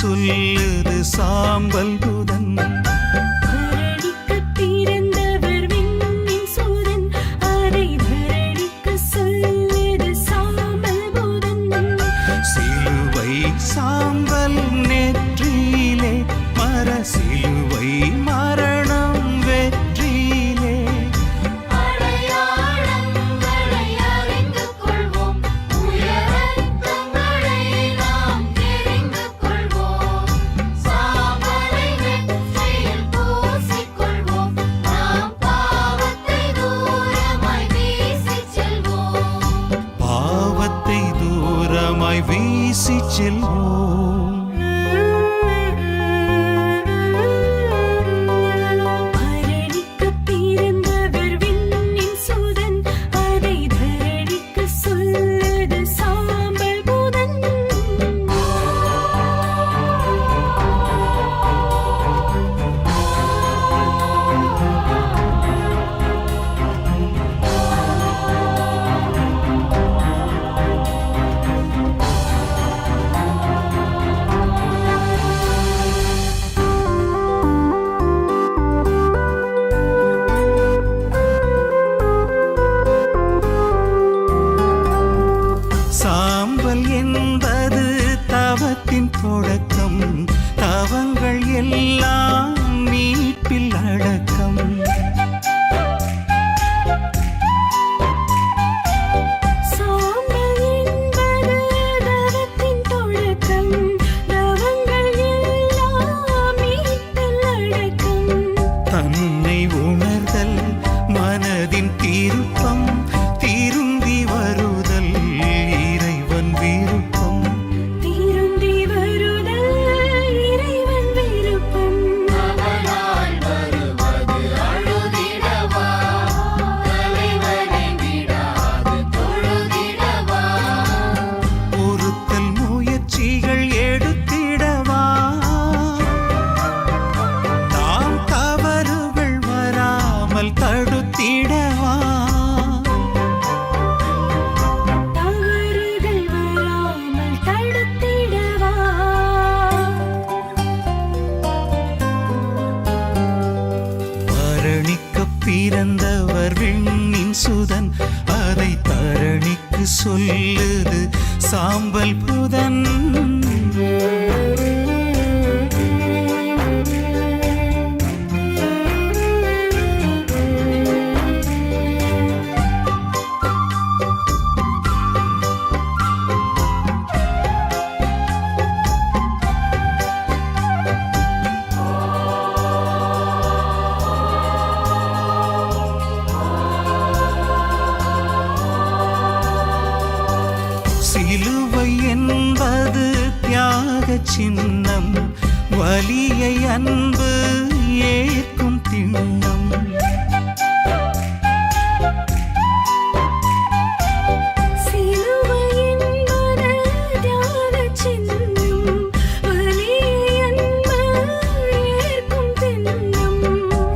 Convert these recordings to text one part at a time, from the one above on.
சொல்லுது சாம்பல் புதன். சாம்பல் நெற்றியிலே மர சிலுவை மரணம் வெற்றியிலே. பாவத்தை தூரமாய் வீசி செல்வோம். சாம்பல் என்பது தவத்தின் தொடக்கம். தவங்கள் எல்லாம் மீட்பில் அடக்கம். தன்னை உணர்தல் மனதின் திருப்பம். திரும்பி வருதல் இறைவன் விருப்பம். பொறுத்தல் முயற்சிகள் எடுத்திடவா. தாம் தவறுகள் வராமல் தடுத்திடவா. மரணிக்கப் பிறந்தவர் விண்ணின் சுதன். அதை தரணிக்கு சொல்லுது சாம்பல் புதன். சிலுவை என்பது தியாக சின்னம். வலியை அன்பு ஏற்கும் திண்ணம்.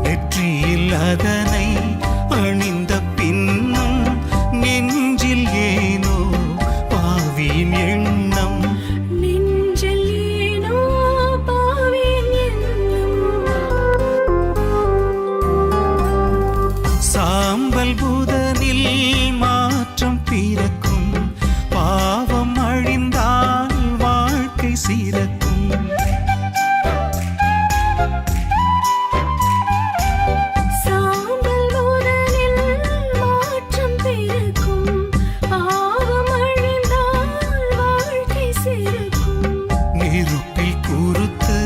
நெற்றியில் அதனை அணிந்த பின்னும் நெஞ்சில் ஏனோ பாவியின் எண்ணம். சாம்பல் புதனில் மாற்றம் பிறக்கும். பாவம் அழிந்தால் வாழ்க்கை சிறக்கும். நெருப்பில் குறுத்து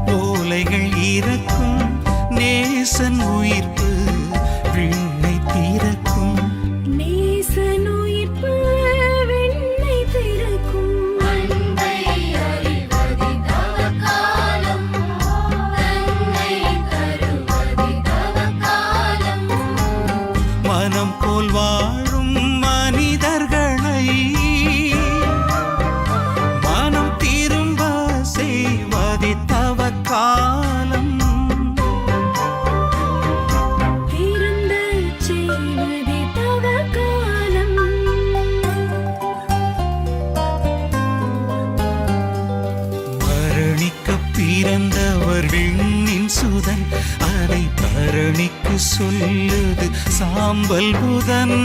ஓலைகள் இறக்கும். நேசன் உயிர்ப்பு விண்ணை திறக்கும். மனம் போல் வாழும் மனிதர்களை மனம் திரும்ப செய்வதே தவ காலம். பிறந்தவர் விண்ணின் சுதன், அதை தரணிக்கு சொல்லுது சாம்பல் புதன்.